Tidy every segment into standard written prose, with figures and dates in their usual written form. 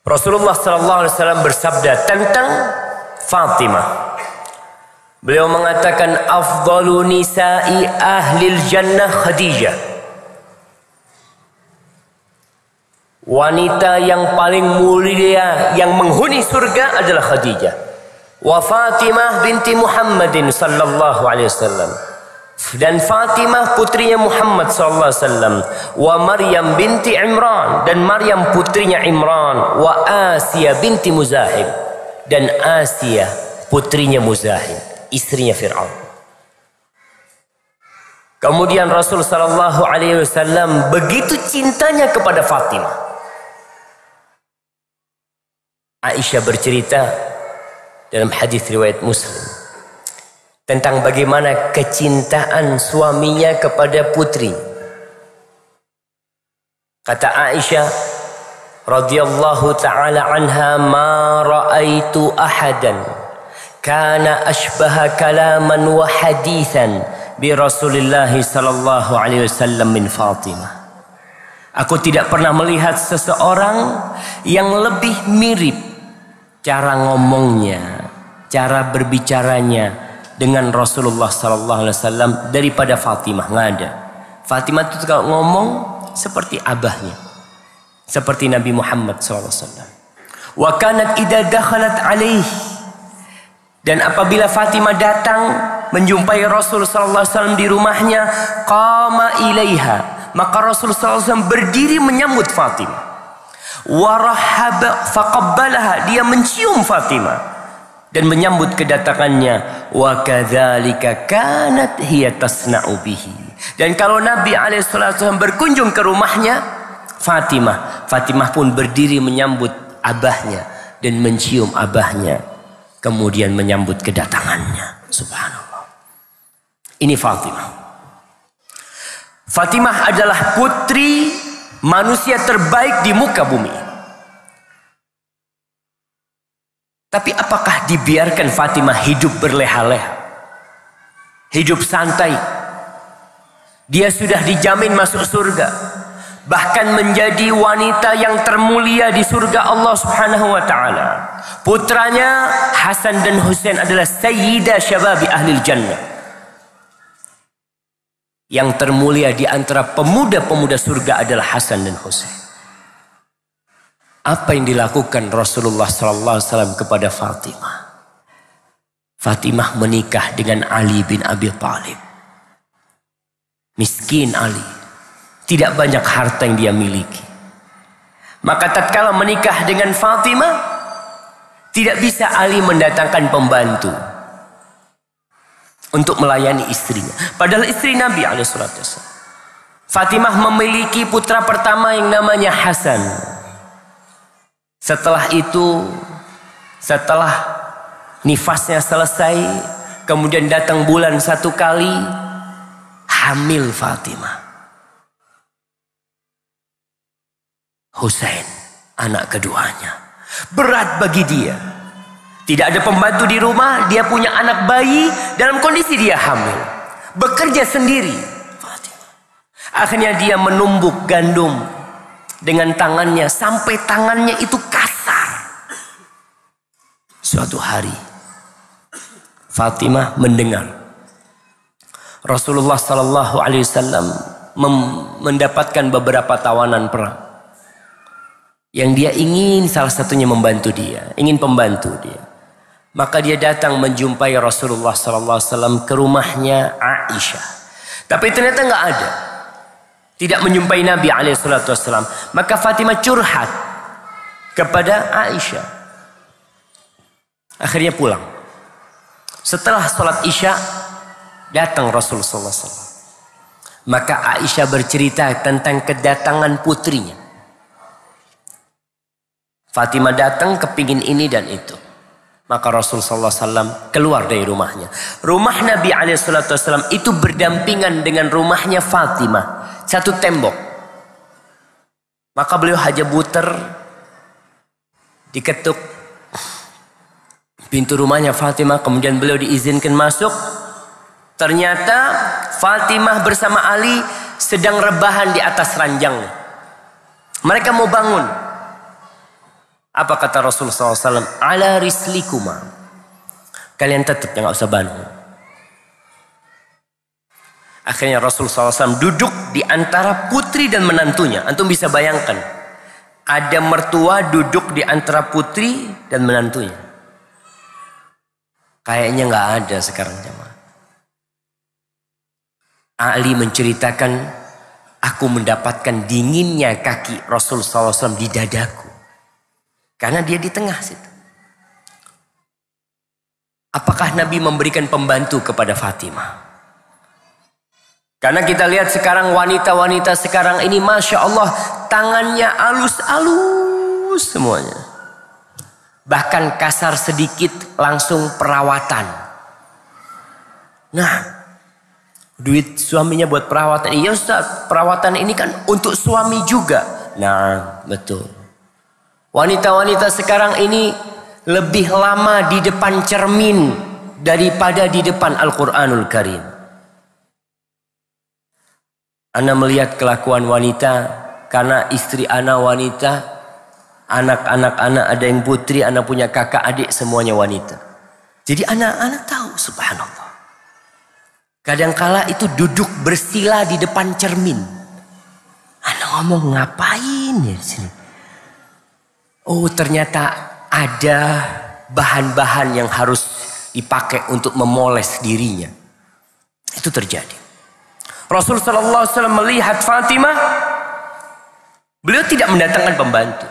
Rasulullah SAW bersabda tentang Fatimah. Beliau mengatakan afdalu nisa'i ahlil jannah Khadijah. Wanita yang paling mulia yang menghuni surga adalah Khadijah. Wa Fatimah binti Muhammadin sallallahu alaihi wasallam. Dan Fatimah putrinya Muhammad sallallahu alaihi wasallam. Wa Maryam binti Imran, dan Maryam putrinya Imran. Wa Asia binti Muzahim, dan Asia putrinya Muzahim, istrinya Fir'aun. Kemudian Rasul sallallahu alaihi wasallam begitu cintanya kepada Fatimah. Aisyah bercerita dalam hadis riwayat Muslim tentang bagaimana kecintaan suaminya kepada putri. Kata Aisyah radhiyallahu taala anha, ma raaitu ahadan kana ashbaha kalaman wa hadithan bi Rasulillah sallallahu alaihi wasallam min Fatimah. Aku tidak pernah melihat seseorang yang lebih mirip cara ngomongnya, cara berbicaranya dengan Rasulullah sallallahu alaihi wasallam daripada Fatimah. Nggak ada. Fatimah itu kalau ngomong seperti abahnya, seperti Nabi Muhammad sallallahu alaihi wasallam. Wa kanat idza dakhalat alaihi, dan apabila Fatimah datang menjumpai Rasul sallallahu alaihi wasallam di rumahnya, qama ilaiha, maka Rasul sallallahu alaihi wasallam berdiri menyambut Fatimah. Warahaba faqabbalaha, dia mencium Fatimah dan menyambut kedatangannya. Wa kadzalika kanat hiya tasna'u bihi, dan kalau Nabi alaihi wasallam berkunjung ke rumahnya Fatimah pun berdiri menyambut abahnya dan mencium abahnya, kemudian menyambut kedatangannya. Subhanallah. Ini Fatimah adalah putri manusia terbaik di muka bumi. Tapi apakah dibiarkan Fatimah hidup berleha-leha, hidup santai? Dia sudah dijamin masuk surga, bahkan menjadi wanita yang termulia di surga Allah Subhanahu wa taala. Putranya Hasan dan Husain adalah sayyidah syababi ahlil jannah. Yang termulia di antara pemuda-pemuda surga adalah Hasan dan Husain. Apa yang dilakukan Rasulullah SAW kepada Fatimah? Fatimah menikah dengan Ali bin Abi Thalib. Miskin Ali, tidak banyak harta yang dia miliki. Maka tatkala menikah dengan Fatimah, tidak bisa Ali mendatangkan pembantu untuk melayani istrinya. Padahal istri Nabi alaihissalam. Fatimah memiliki putra pertama yang namanya Hasan. Setelah itu, setelah nifasnya selesai, kemudian datang bulan 1 kali, hamil Fatimah. Husain, anak keduanya. Berat bagi dia. Tidak ada pembantu di rumah, dia punya anak bayi dalam kondisi dia hamil. Bekerja sendiri. Akhirnya dia menumbuk gandum dengan tangannya sampai tangannya itu kasar. Suatu hari Fatimah mendengar Rasulullah sallallahu alaihi wasallam mendapatkan beberapa tawanan perang. Yang dia ingin salah satunya membantu dia, ingin pembantu dia. Maka dia datang menjumpai Rasulullah SAW ke rumahnya Aisyah. Tapi ternyata nggak ada. Tidak menjumpai Nabi SAW. Maka Fatimah curhat kepada Aisyah. Akhirnya pulang. Setelah sholat Isya, datang Rasulullah SAW. Maka Aisyah bercerita tentang kedatangan putrinya. Fatimah datang kepingin ini dan itu. Maka Rasulullah SAW keluar dari rumahnya. Rumah Nabi SAW itu berdampingan dengan rumahnya Fatimah. Satu tembok. Maka beliau haja buter. Diketuk pintu rumahnya Fatimah. Kemudian beliau diizinkan masuk. Ternyata Fatimah bersama Ali sedang rebahan di atas ranjangnya. Mereka mau bangun. Apa kata Rasulullah SAW? Ala rislikuma. Kalian tetap jangan usah bangun. Akhirnya Rasulullah SAW duduk di antara putri dan menantunya. Antum bisa bayangkan. Ada mertua duduk di antara putri dan menantunya. Kayaknya nggak ada sekarang jemaah. Ali menceritakan, aku mendapatkan dinginnya kaki Rasulullah SAW di dadaku. Karena dia di tengah situ. Apakah Nabi memberikan pembantu kepada Fatimah? Karena kita lihat sekarang wanita-wanita sekarang ini Masya Allah tangannya alus-alus semuanya. Bahkan kasar sedikit langsung perawatan. Nah, duit suaminya buat perawatan. Iya Ustaz, perawatan ini kan untuk suami juga. Nah, betul. Wanita-wanita sekarang ini lebih lama di depan cermin daripada di depan Al-Quranul Karim. Ana melihat kelakuan wanita karena istri ana wanita, anak-anak ana ada yang putri, ana punya kakak adik semuanya wanita. Jadi anak-anak tahu subhanallah. Kadangkala itu duduk bersila di depan cermin. Ana ngomong ngapain ya di sini? Oh ternyata ada bahan-bahan yang harus dipakai untuk memoles dirinya. Itu terjadi. Rasul sallallahu alaihi wasallam melihat Fatimah, beliau tidak mendatangkan pembantu.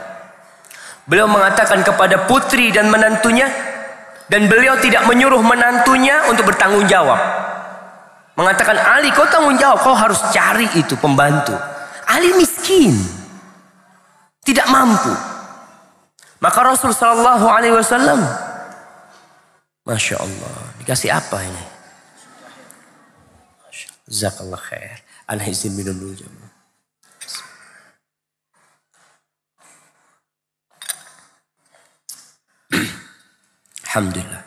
Beliau mengatakan kepada putri dan menantunya, dan beliau tidak menyuruh menantunya untuk bertanggung jawab. Mengatakan, Ali kau tanggung jawab, kau harus cari itu pembantu. Ali miskin, tidak mampu. Maka Rasul sallallahu alaihi wasallam, Masya Allah, dikasih apa ini? Jazakallah khair. Ana izin minum dulu jemaah. Alhamdulillah.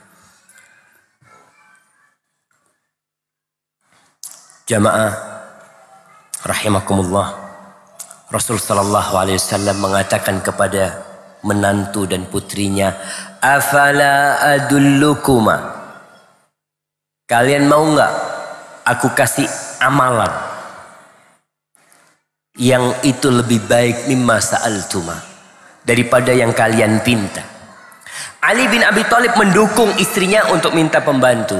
Jamaah rahimakumullah. Rasul sallallahu alaihi wasallam mengatakan kepada menantu dan putrinya, afala adullukuma, kalian mau enggak aku kasih amalan yang itu lebih baik mimma sa'altuma, daripada yang kalian pinta. Ali bin Abi Thalib mendukung istrinya untuk minta pembantu.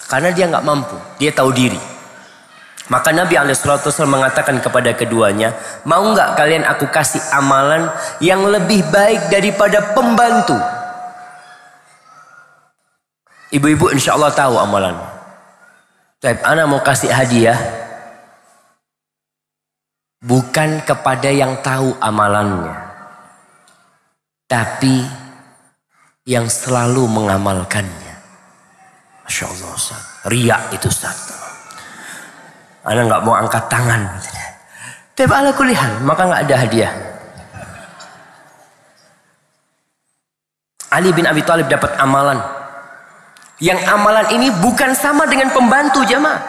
Karena dia nggak mampu, dia tahu diri. Maka Nabi SAW mengatakan kepada keduanya, mau nggak kalian aku kasih amalan yang lebih baik daripada pembantu? Ibu-ibu insya Allah tahu amalan. Tapi ana mau kasih hadiah bukan kepada yang tahu amalannya, tapi yang selalu mengamalkannya. Masya Allah Ustaz, riak itu Ustaz. Ana nggak mau angkat tangan. Tapi ala kulihan, maka nggak ada hadiah. Ali bin Abi Thalib dapat amalan. Yang amalan ini bukan sama dengan pembantu jamaah.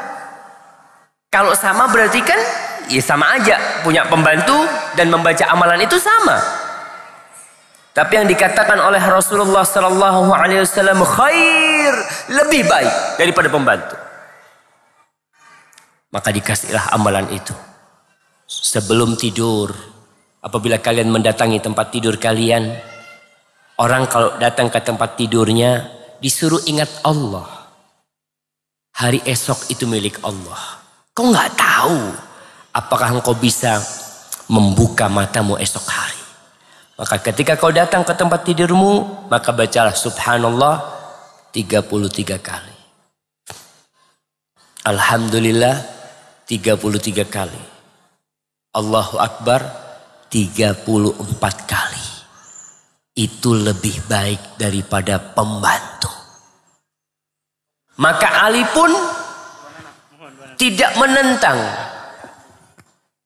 Kalau sama berarti kan ya sama aja. Punya pembantu dan membaca amalan itu sama. Tapi yang dikatakan oleh Rasulullah sallallahu alaihi wasallam khair, lebih baik daripada pembantu. Maka dikasihlah amalan itu. Sebelum tidur, apabila kalian mendatangi tempat tidur kalian, orang kalau datang ke tempat tidurnya disuruh ingat Allah. Hari esok itu milik Allah. Kau nggak tahu apakah engkau bisa membuka matamu esok hari. Maka ketika kau datang ke tempat tidurmu, maka bacalah subhanallah 33 kali. Alhamdulillah 33 kali. Allahu Akbar 34 kali. Itu lebih baik daripada pembantu. Maka Ali pun tidak menentang.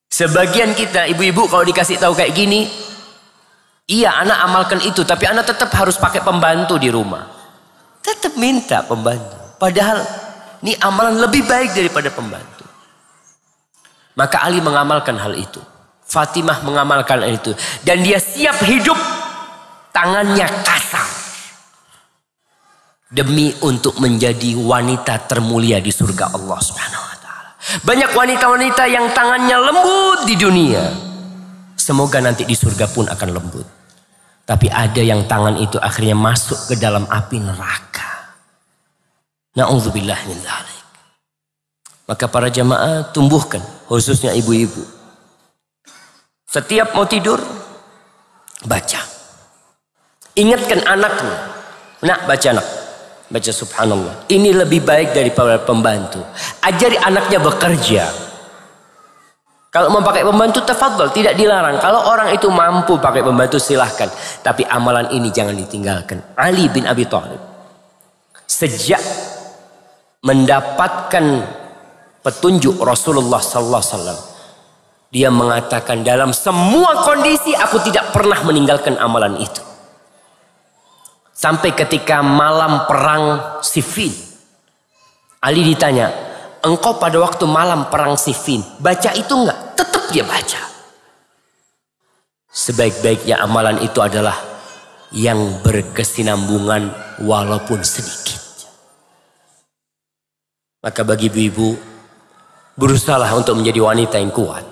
Sebagian kita ibu-ibu kalau dikasih tahu kayak gini, iya anak amalkan itu, tapi anak tetap harus pakai pembantu di rumah. Tetap minta pembantu. Padahal ini amalan lebih baik daripada pembantu. Maka Ali mengamalkan hal itu. Fatimah mengamalkan itu. Dan dia siap hidup tangannya kasar. Demi untuk menjadi wanita termulia di surga Allah Subhanahu wa taala. Banyak wanita-wanita yang tangannya lembut di dunia. Semoga nanti di surga pun akan lembut. Tapi ada yang tangan itu akhirnya masuk ke dalam api neraka. Na'udzubillah min dzalik. Maka para jamaah tumbuhkan, khususnya ibu-ibu. Setiap mau tidur, baca. Ingatkan anakmu. Nak, baca nak. Baca subhanallah. Ini lebih baik daripada pembantu. Ajari anaknya bekerja. Kalau mau pakai pembantu, tafadhol, tidak dilarang. Kalau orang itu mampu pakai pembantu, silahkan. Tapi amalan ini jangan ditinggalkan. Ali bin Abi Thalib, sejak mendapatkan petunjuk Rasulullah sallallahu alaihi wasallam, dia mengatakan dalam semua kondisi aku tidak pernah meninggalkan amalan itu. Sampai ketika malam perang Siffin, Ali ditanya, engkau pada waktu malam perang Siffin baca itu enggak? Tetap dia baca. Sebaik-baiknya amalan itu adalah yang berkesinambungan walaupun sedikit. Maka bagi ibu-ibu, berusahalah untuk menjadi wanita yang kuat.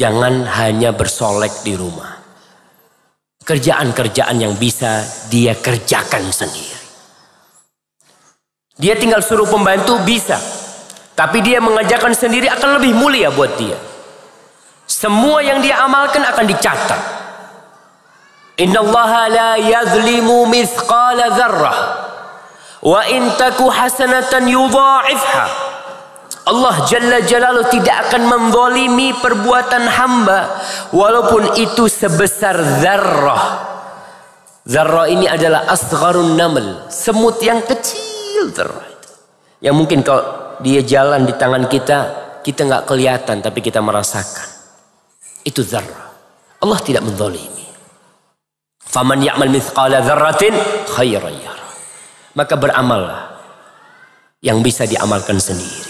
Jangan hanya bersolek di rumah. Kerjaan-kerjaan yang bisa dia kerjakan sendiri. Dia tinggal suruh pembantu bisa. Tapi dia mengerjakan sendiri akan lebih mulia buat dia. Semua yang dia amalkan akan dicatat. Innallaha la yazlimu mithqala dzarrah. Wa in taku hasanatan yudha'ifha. Allah Jalla Jalaluhu tidak akan menzalimi perbuatan hamba walaupun itu sebesar zarrah. Zarrah ini adalah asgharun naml, semut yang kecil zarrah itu. Yang mungkin kalau dia jalan di tangan kita, kita nggak kelihatan tapi kita merasakan. Itu zarrah. Allah tidak menzalimi. Faman ya'mal mithqala dzarratin khairan yarah. Maka beramallah yang bisa diamalkan sendiri.